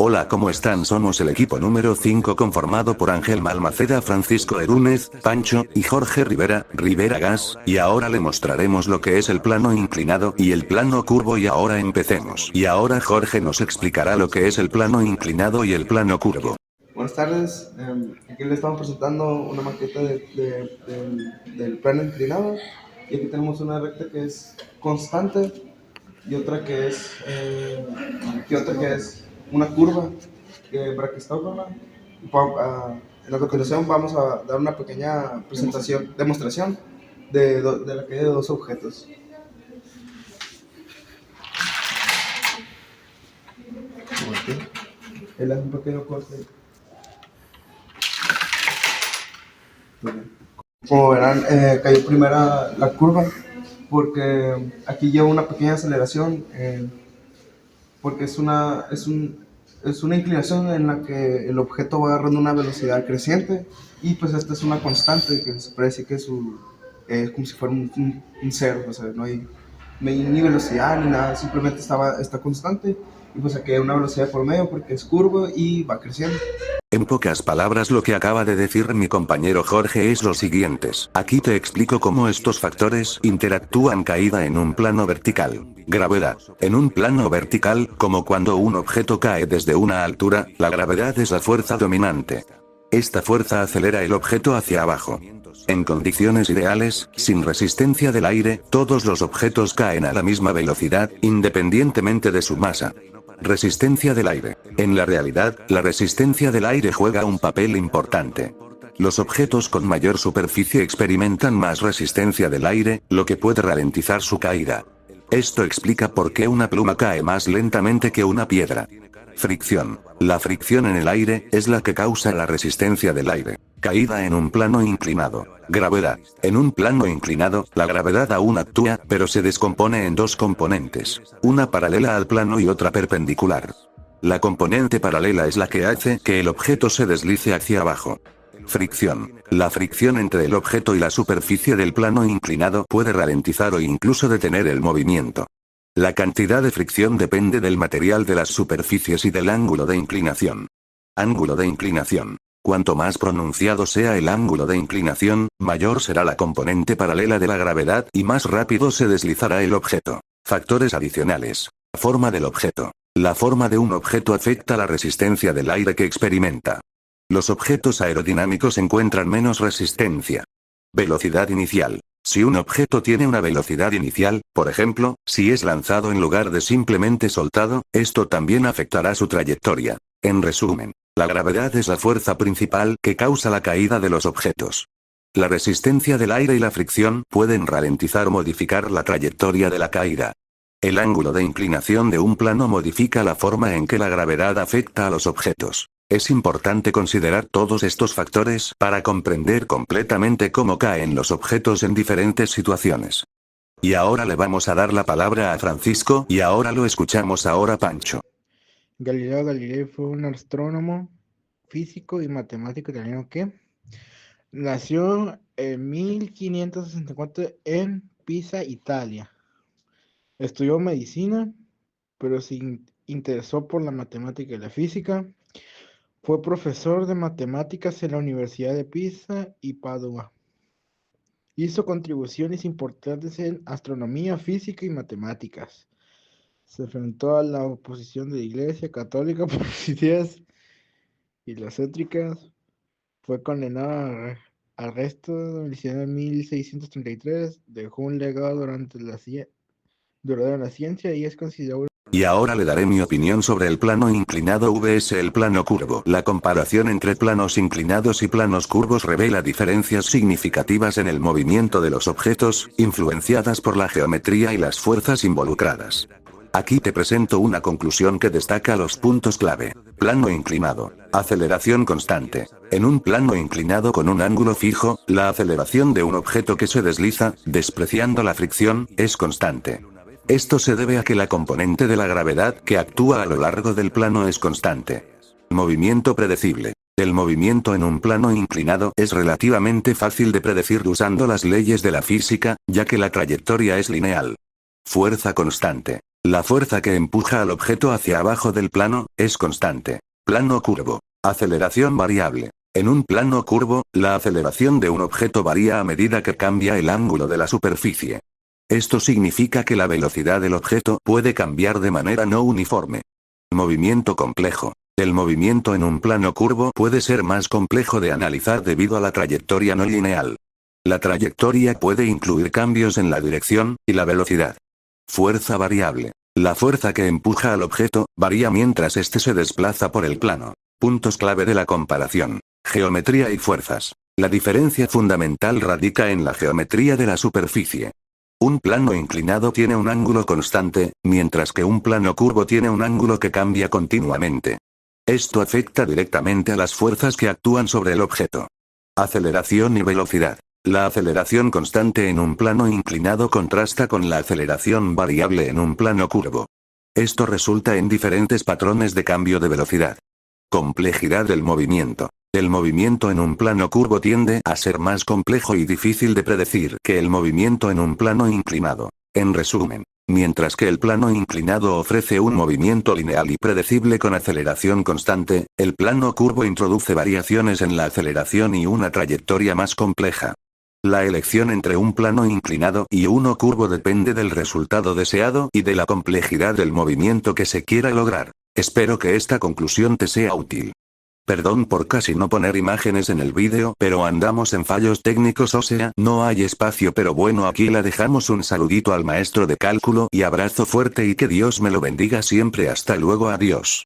Hola, ¿cómo están? Somos el equipo número 5 conformado por Ángel Malmaceda, Francisco Erúnez, Pancho y Jorge Rivera Gas, y ahora le mostraremos lo que es el plano inclinado y el plano curvo y ahora empecemos. Y ahora Jorge nos explicará lo que es el plano inclinado y el plano curvo. Buenas tardes, aquí le estamos presentando una maqueta del plano inclinado y aquí tenemos una recta que es constante y otra que es, una curva braquistógrafo. En la continuación vamos a dar una pequeña demostración de la caída de dos objetos. Él hace un pequeño corte. Como verán, cayó primero la curva porque aquí lleva una pequeña aceleración, porque es una inclinación en la que el objeto va agarrando una velocidad creciente y pues esta es una constante que se puede decir que es como si fuera un cero, o sea, no hay ni velocidad ni nada, simplemente está constante y pues aquí hay una velocidad por medio porque es curva y va creciendo. En pocas palabras, lo que acaba de decir mi compañero Jorge es lo siguientes. Aquí te explico cómo estos factores interactúan. Caída en un plano vertical. Gravedad. En un plano vertical, como cuando un objeto cae desde una altura, la gravedad es la fuerza dominante. Esta fuerza acelera el objeto hacia abajo. En condiciones ideales, sin resistencia del aire, todos los objetos caen a la misma velocidad, independientemente de su masa. Resistencia del aire. En la realidad, la resistencia del aire juega un papel importante. Los objetos con mayor superficie experimentan más resistencia del aire, lo que puede ralentizar su caída. Esto explica por qué una pluma cae más lentamente que una piedra. Fricción. La fricción en el aire es la que causa la resistencia del aire. Caída en un plano inclinado. Gravedad. En un plano inclinado, la gravedad aún actúa, pero se descompone en dos componentes, una paralela al plano y otra perpendicular. La componente paralela es la que hace que el objeto se deslice hacia abajo. Fricción. La fricción entre el objeto y la superficie del plano inclinado puede ralentizar o incluso detener el movimiento. La cantidad de fricción depende del material de las superficies y del ángulo de inclinación. Ángulo de inclinación. Cuanto más pronunciado sea el ángulo de inclinación, mayor será la componente paralela de la gravedad y más rápido se deslizará el objeto. Factores adicionales. La forma del objeto. La forma de un objeto afecta la resistencia del aire que experimenta. Los objetos aerodinámicos encuentran menos resistencia. Velocidad inicial. Si un objeto tiene una velocidad inicial, por ejemplo, si es lanzado en lugar de simplemente soltado, esto también afectará su trayectoria. En resumen, la gravedad es la fuerza principal que causa la caída de los objetos. La resistencia del aire y la fricción pueden ralentizar o modificar la trayectoria de la caída. El ángulo de inclinación de un plano modifica la forma en que la gravedad afecta a los objetos. Es importante considerar todos estos factores para comprender completamente cómo caen los objetos en diferentes situaciones. Y ahora le vamos a dar la palabra a Francisco y ahora lo escuchamos ahora Pancho. Galileo Galilei fue un astrónomo, físico y matemático italiano que nació en 1564 en Pisa, Italia. Estudió medicina, pero se interesó por la matemática y la física. Fue profesor de matemáticas en la Universidad de Pisa y Padua. Hizo contribuciones importantes en astronomía, física y matemáticas. Se enfrentó a la oposición de la Iglesia Católica por sus ideas filosóficas. Fue condenado a arresto domiciliario en 1633. Dejó un legado duradero en la ciencia y es considerado. Y ahora le daré mi opinión sobre el plano inclinado vs el plano curvo. La comparación entre planos inclinados y planos curvos revela diferencias significativas en el movimiento de los objetos, influenciadas por la geometría y las fuerzas involucradas. Aquí te presento una conclusión que destaca los puntos clave. Plano inclinado. Aceleración constante. En un plano inclinado con un ángulo fijo, la aceleración de un objeto que se desliza, despreciando la fricción, es constante. Esto se debe a que la componente de la gravedad que actúa a lo largo del plano es constante. Movimiento predecible. El movimiento en un plano inclinado es relativamente fácil de predecir usando las leyes de la física, ya que la trayectoria es lineal. Fuerza constante. La fuerza que empuja al objeto hacia abajo del plano, es constante. Plano curvo. Aceleración variable. En un plano curvo, la aceleración de un objeto varía a medida que cambia el ángulo de la superficie. Esto significa que la velocidad del objeto puede cambiar de manera no uniforme. Movimiento complejo. El movimiento en un plano curvo puede ser más complejo de analizar debido a la trayectoria no lineal. La trayectoria puede incluir cambios en la dirección y la velocidad. Fuerza variable. La fuerza que empuja al objeto varía mientras éste se desplaza por el plano. Puntos clave de la comparación. Geometría y fuerzas. La diferencia fundamental radica en la geometría de la superficie. Un plano inclinado tiene un ángulo constante, mientras que un plano curvo tiene un ángulo que cambia continuamente. Esto afecta directamente a las fuerzas que actúan sobre el objeto. Aceleración y velocidad. La aceleración constante en un plano inclinado contrasta con la aceleración variable en un plano curvo. Esto resulta en diferentes patrones de cambio de velocidad. Complejidad del movimiento. El movimiento en un plano curvo tiende a ser más complejo y difícil de predecir que el movimiento en un plano inclinado. En resumen, mientras que el plano inclinado ofrece un movimiento lineal y predecible con aceleración constante, el plano curvo introduce variaciones en la aceleración y una trayectoria más compleja. La elección entre un plano inclinado y uno curvo depende del resultado deseado y de la complejidad del movimiento que se quiera lograr. Espero que esta conclusión te sea útil. Perdón por casi no poner imágenes en el vídeo, pero andamos en fallos técnicos, o sea, no hay espacio, pero bueno, aquí la dejamos. Un saludito al maestro de cálculo y abrazo fuerte y que Dios me lo bendiga siempre. Hasta luego, adiós.